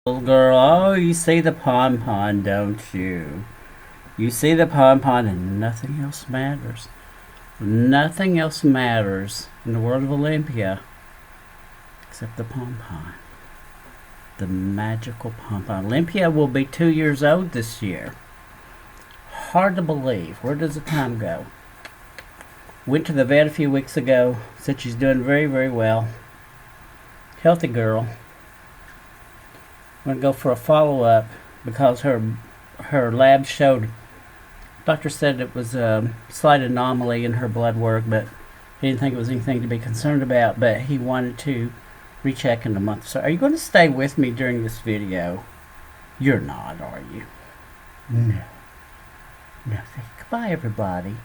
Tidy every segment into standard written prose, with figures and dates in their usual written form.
Little girl, oh, you see the pom-pom, don't you? You see the pom-pom and nothing else matters. Nothing else matters in the world of Olympia except the pom-pom. The magical pom-pom. Olympia will be 2 years old this year. Hard to believe. Where does the time go? Went to the vet a few weeks ago. Said she's doing very, very well. Healthy girl. I'm going to go for a follow-up because her lab showed, doctor said it was a slight anomaly in her blood work, but he didn't think it was anything to be concerned about, but he wanted to recheck in a month. So are you going to stay with me during this video? You're not, are you? No. No. Say goodbye, everybody.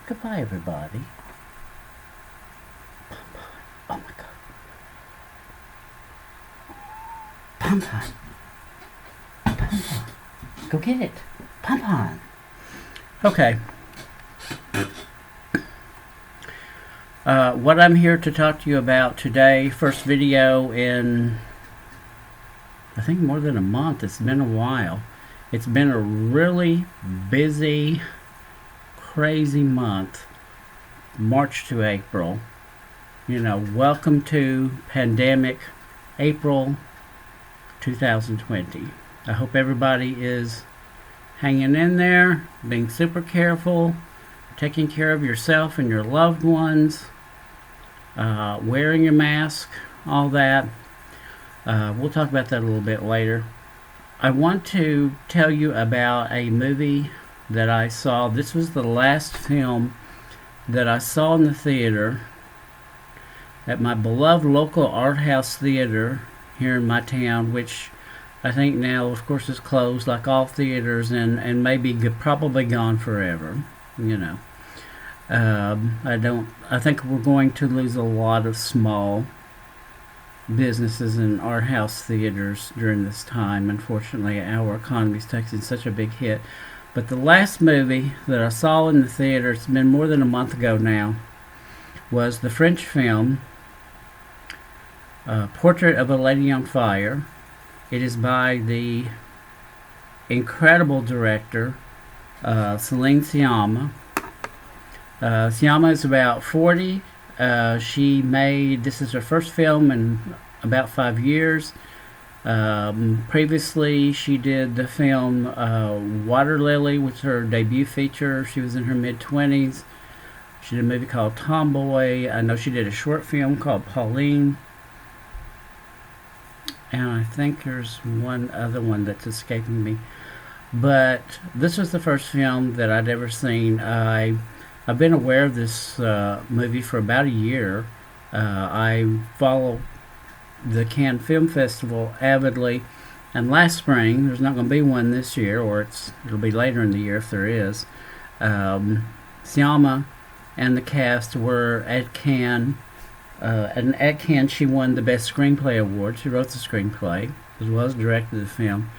Goodbye, everybody. Oh, my God. Pom-pom. Pom-pom. Go get it. Pom-pom. Okay. What I'm here to talk to you about today, first video in, I think, more than a month. It's been a while. It's been a really busy, crazy month. March to April. You know, welcome to pandemic April 2020. I hope everybody is hanging in there, being super careful, taking care of yourself and your loved ones, wearing your mask, all that. We'll talk about that a little bit later. I want to tell you about a movie that I saw. This was the last film that I saw in the theater at my beloved local art house theater here in my town, which I think now, of course, is closed like all theaters and maybe probably gone forever, you know. I think we're going to lose a lot of small businesses and art house theaters during this time. Unfortunately, our economy is taking such a big hit. But the last movie that I saw in the theater, it's been more than a month ago now, was the French film Portrait of a Lady on Fire. It is by the incredible director Celine Sciamma. Sciamma is about 40. This is her first film in about 5 years. Previously, she did the film Water Lily, which was her debut feature. She was in her mid-20s. She did a movie called Tomboy. I know she did a short film called Pauline. And I think there's one other one that's escaping me. But this was the first film that I'd ever seen. I've been aware of this movie for about a year. I follow the Cannes Film Festival avidly. And last spring, there's not going to be one this year, or it'll be later in the year if there is. Sciamma and the cast were at Cannes. And at Cannes, she won the Best Screenplay Award. She wrote the screenplay, as well as directed the film.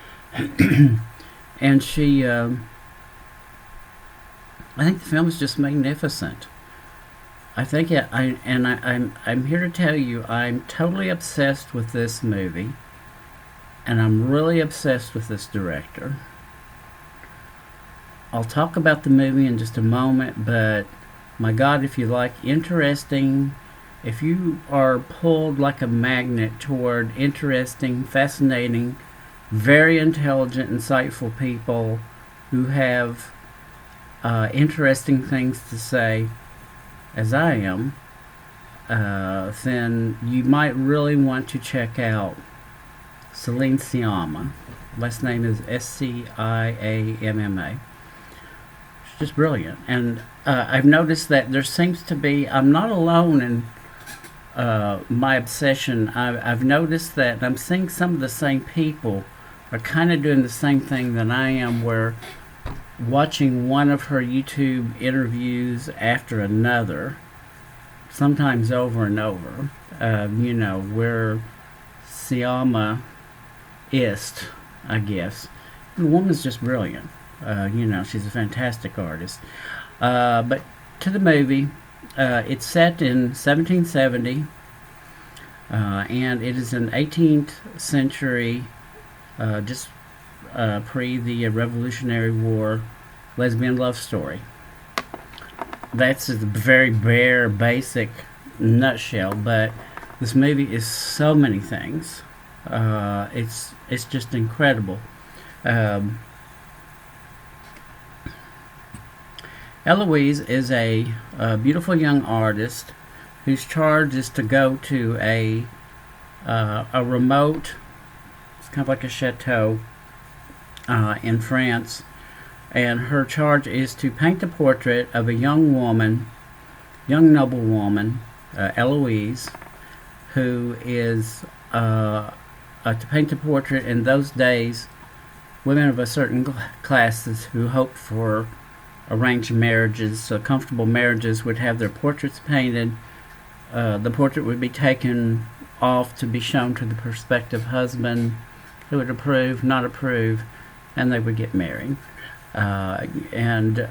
And she, I think the film is just magnificent. I think I'm here to tell you, I'm totally obsessed with this movie, and I'm really obsessed with this director. I'll talk about the movie in just a moment, but my God, if you like interesting, if you are pulled like a magnet toward interesting, fascinating, very intelligent, insightful people who have interesting things to say, as I am, then you might really want to check out Celine Sciamma. Last name is Sciamma. She's just brilliant. And I've noticed that there seems to be, I'm not alone in my obsession. I've noticed that I'm seeing some of the same people are kind of doing the same thing that I am, where watching one of her YouTube interviews after another, sometimes over and over, you know, where Sciamma ist, I guess. The woman's just brilliant. You know, she's a fantastic artist. But to the movie, it's set in 1770, and it is an 18th century just pre the Revolutionary War lesbian love story. That's a very bare, basic nutshell, but this movie is so many things. It's just incredible. Um, Eloise is a beautiful young artist whose charge is to go to a remote, it's kind of like a chateau in France, and her charge is to paint the portrait of a young woman, young noble woman, Eloise, who is to paint the portrait. In those days, women of a certain classes who hoped for arranged marriages, comfortable marriages, would have their portraits painted. The portrait would be taken off to be shown to the prospective husband, who would approve, not approve, and they would get married. And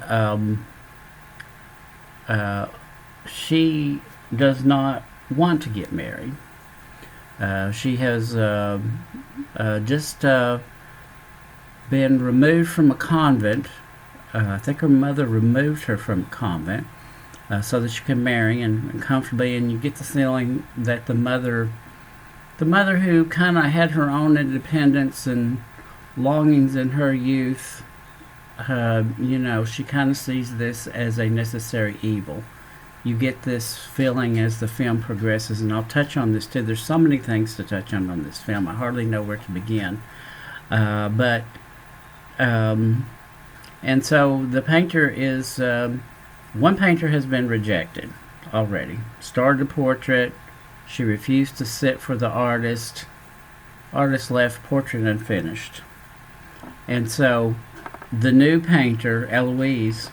she does not want to get married. She has just been removed from a convent. I think her mother removed her from a convent so that she can marry and comfortably. And you get the feeling that the mother who kind of had her own independence and longings in her youth, she kind of sees this as a necessary evil. You get this feeling as the film progresses, and I'll touch on this too. There's so many things to touch on this film. I hardly know where to begin. And so the painter is, one painter has been rejected already. Started a portrait. She refused to sit for the artist. Artist left, portrait unfinished. And so the new painter, Eloise,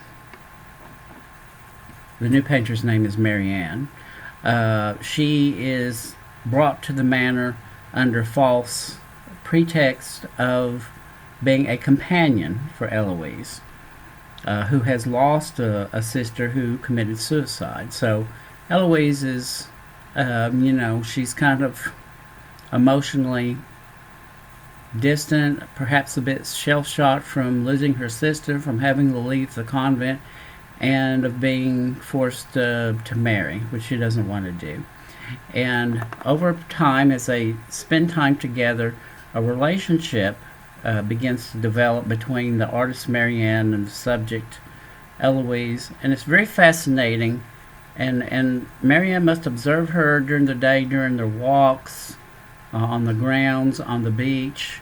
the new painter's name is Marianne. She is brought to the manor under false pretext of being a companion for Eloise, who has lost a sister who committed suicide. So Eloise is, she's kind of emotionally distant, perhaps a bit shell-shocked from losing her sister, from having to leave the convent, and of being forced to marry, which she doesn't want to do. And over time, as they spend time together, a relationship begins to develop between the artist Marianne and the subject Eloise, and it's very fascinating. And Marianne must observe her during the day, during their walks, on the grounds, on the beach.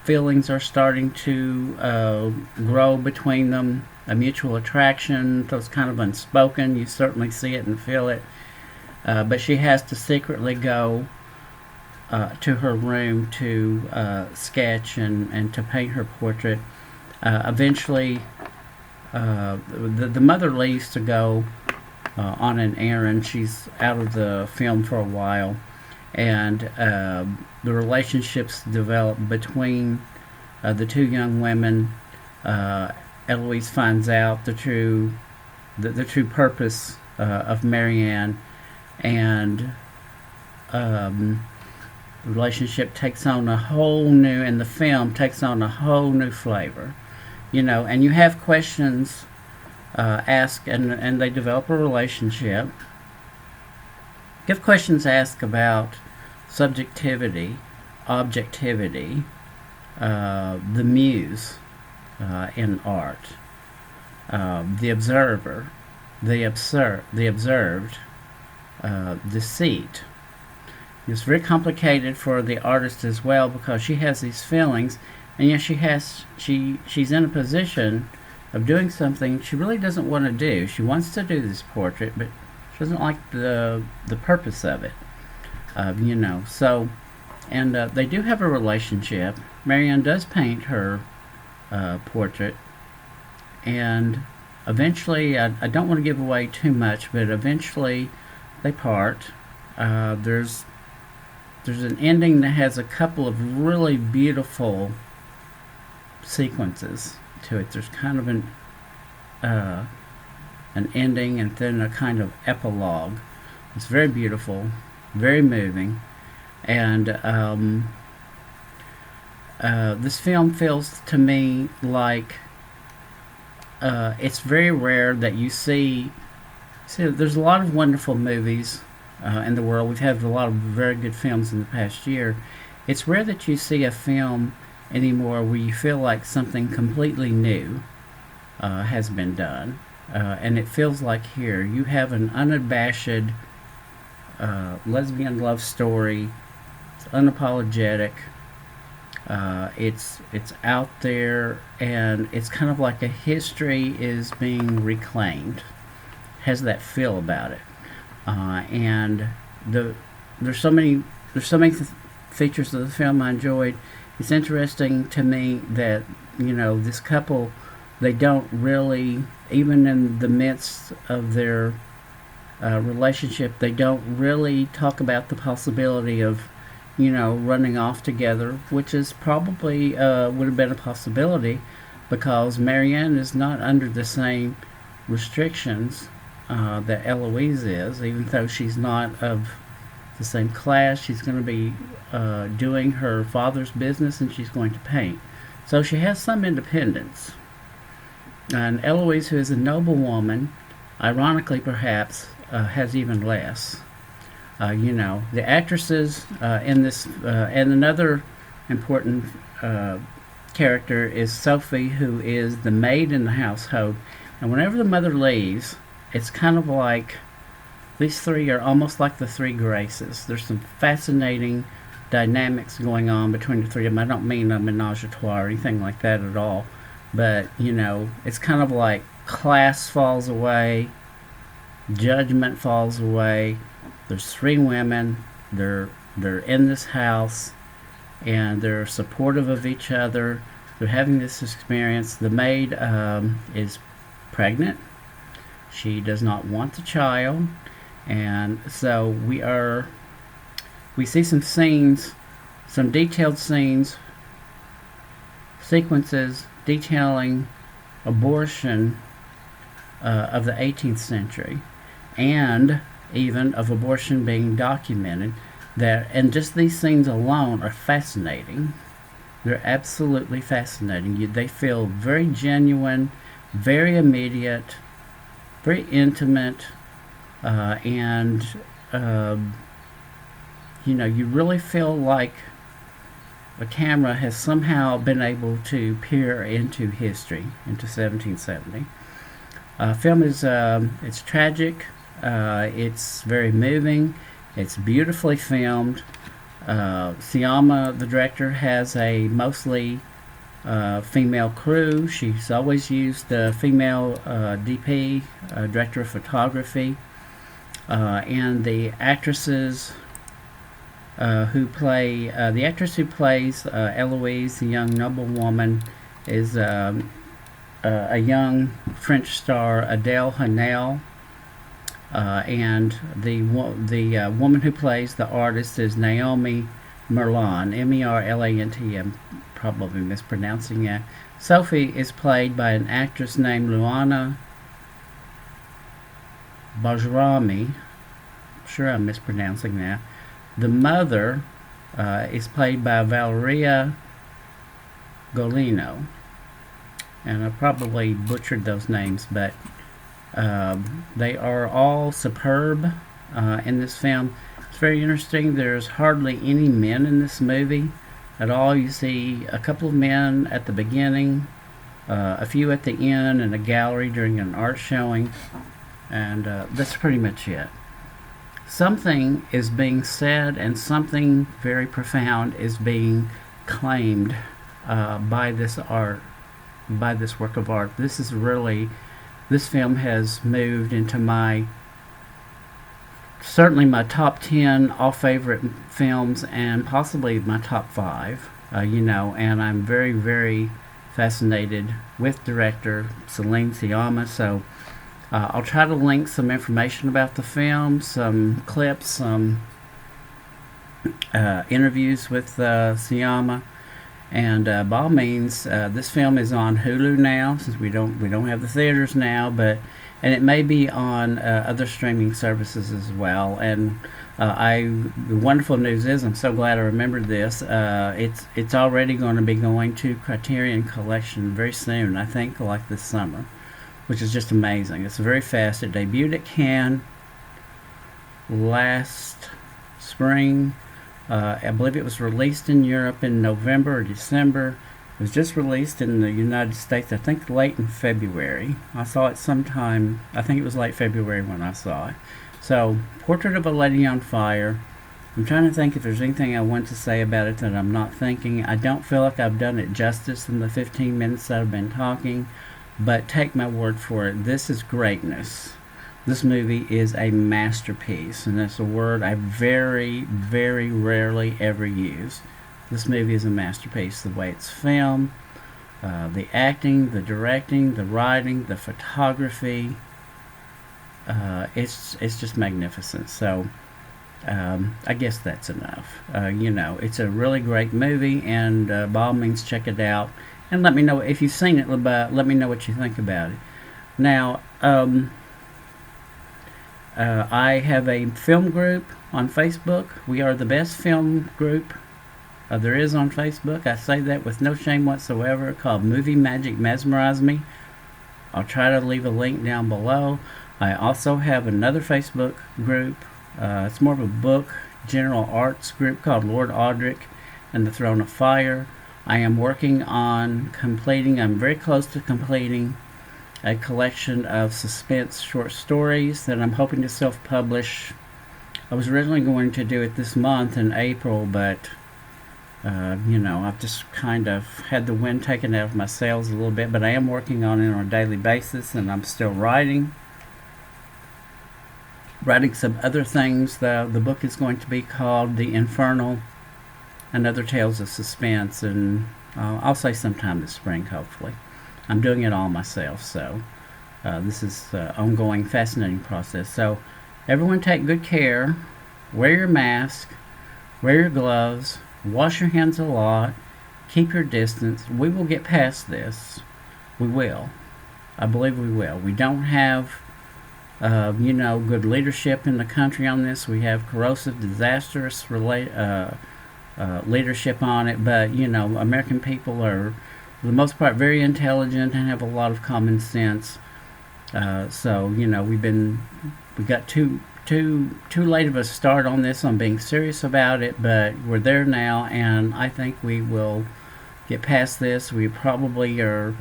Feelings are starting to grow between them, a mutual attraction, those kind of unspoken. You certainly see it and feel it. But she has to secretly go to her room to sketch and to paint her portrait. Eventually, the mother leaves to go on an errand. She's out of the film for a while, and the relationships develop between the two young women. Eloise finds out the true purpose of Marianne, and the relationship takes on a whole new, and the film takes on a whole new flavor. And you have questions asked, and they develop a relationship. You have questions asked about subjectivity, objectivity, the muse in art, the observer, the observed, deceit. It's very complicated for the artist as well, because she has these feelings, and yet she's in a position of doing something she really doesn't want to do. She wants to do this portrait, but she doesn't like the purpose of it. So, and they do have a relationship. Marianne does paint her portrait, and eventually, I don't want to give away too much, but eventually they part. There's an ending that has a couple of really beautiful sequences to it. There's kind of an ending and then a kind of epilogue. It's very beautiful, very moving, and this film feels to me like it's very rare that you see. See, there's a lot of wonderful movies in the world. We've had a lot of very good films in the past year. It's rare that you see a film anymore where you feel like something completely new has been done. And it feels like here you have an unabashed lesbian love story. It's unapologetic. It's out there, and it's kind of like a history is being reclaimed. Has that feel about it, and the there's so many features of the film I enjoyed. It's interesting to me that this couple, they don't really, even in the midst of their relationship, they don't really talk about the possibility of running off together, which is probably would have been a possibility because Marianne is not under the same restrictions that Eloise is, even though she's not of the same class. She's going to be doing her father's business, and she's going to paint. So she has some independence. And Eloise, who is a noble woman, ironically perhaps, has even less. The actresses in this, and another important character is Sophie, who is the maid in the household. And whenever the mother leaves, it's kind of like these three are almost like the three Graces. There's some fascinating dynamics going on between the three of them. I don't mean a menage a trois or anything like that at all, but it's kind of like class falls away, judgment falls away. There's three women. They're in this house, and they're supportive of each other. They're having this experience. The maid is pregnant. She does not want the child, and so we see some scenes, some detailed scenes, sequences detailing abortion of the 18th century, and even of abortion being documented. And just these scenes alone are fascinating. They're absolutely fascinating. They feel very genuine, very immediate, very intimate, and you really feel like a camera has somehow been able to peer into history, into 1770. Film is it's tragic. It's very moving. It's beautifully filmed. Sciamma, the director, has a mostly female crew. She's always used a female DP, director of photography, and the actresses who play the actress who plays Eloise, the young noble woman, is a young French star, Adele Hanel. And the woman who plays the artist is Naomi Merlant, Merlant. I'm probably mispronouncing that. Sophie is played by an actress named Luana Bajrami. I'm sure I'm mispronouncing that. The mother is played by Valeria Golino, and I probably butchered those names, but they are all superb in this film. It's very interesting. There's hardly any men in this movie at all. You see a couple of men at the beginning, a few at the end, and a gallery during an art showing, and that's pretty much it. Something is being said, and something very profound is being claimed by this art, by this work of art. This film has moved into certainly my top 10 all favorite films, and possibly my top 5, and I'm very, very fascinated with director Celine Sciamma. So I'll try to link some information about the film, some clips, some interviews with Sciamma. And by all means, this film is on Hulu now, since we don't have the theaters now. But and it may be on other streaming services as well. And the wonderful news is, I'm so glad I remembered this. It's already going to be going to Criterion Collection very soon. I think like this summer, which is just amazing. It's very fast. It debuted at Cannes last spring. I believe it was released in Europe in November or December. It was just released in the United States, I think, late in February. I saw it sometime, I think it was late February when I saw it. So, Portrait of a Lady on Fire. I'm trying to think if there's anything I want to say about it that I'm not thinking. I don't feel like I've done it justice in the 15 minutes that I've been talking, but take my word for it, this is greatness. This movie is a masterpiece, and that's a word I very, very rarely ever use. This movie is a masterpiece. The way it's filmed, the acting, the directing, the writing, the photography, it's just magnificent. So I guess that's enough. It's a really great movie, and by all means check it out. And let me know if you've seen it. Let me know what you think about it. Now, I have a film group on Facebook. We are the best film group there is on Facebook. I say that with no shame whatsoever, called Movie Magic Mesmerize Me. I'll try to leave a link down below. I also have another Facebook group. It's more of a book, general arts group called Lord Audric and the Throne of Fire. I am working on completing, I'm very close to completing a collection of suspense short stories that I'm hoping to self-publish. I was originally going to do it this month in April, but I've just kind of had the wind taken out of my sails a little bit, but I am working on it on a daily basis, and I'm still writing some other things. The book is going to be called The Infernal and Other Tales of Suspense, and I'll say sometime this spring, hopefully. I'm doing it all myself, so this is an ongoing, fascinating process. So everyone take good care, wear your mask, wear your gloves, wash your hands a lot, keep your distance. We will get past this. We will. I believe we will. We don't have, good leadership in the country on this. We have corrosive, disastrous leadership on it, but, American people are, for the most part, very intelligent and have a lot of common sense. So we got too late of a start on this, on being serious about it, but we're there now, and I think we will get past this. We probably are,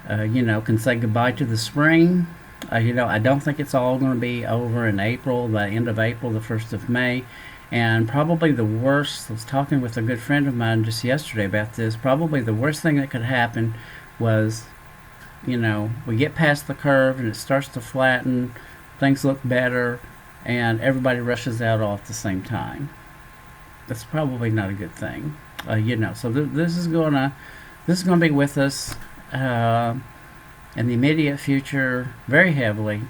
can say goodbye to the spring. I don't think it's all going to be over in April, the end of April, the 1st of May. And probably the worst, I was talking with a good friend of mine just yesterday about this, probably the worst thing that could happen was, we get past the curve and it starts to flatten, things look better, and everybody rushes out all at the same time. That's probably not a good thing. So this is gonna be with us in the immediate future very heavily,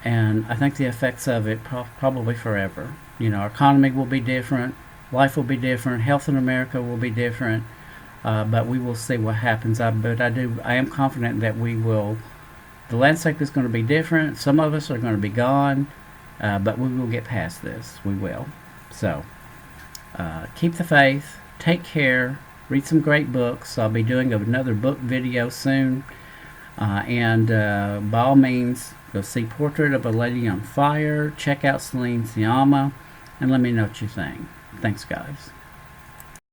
and I think the effects of it probably forever. Our economy will be different, life will be different, health in America will be different, but we will see what happens. I am confident that the landscape is going to be different. Some of us are going to be gone, but we will get past this. We will. So, keep the faith, take care, read some great books. I'll be doing another book video soon, and by all means, go see Portrait of a Lady on Fire, check out Celine Sciamma, and let me know what you think. Thanks, guys.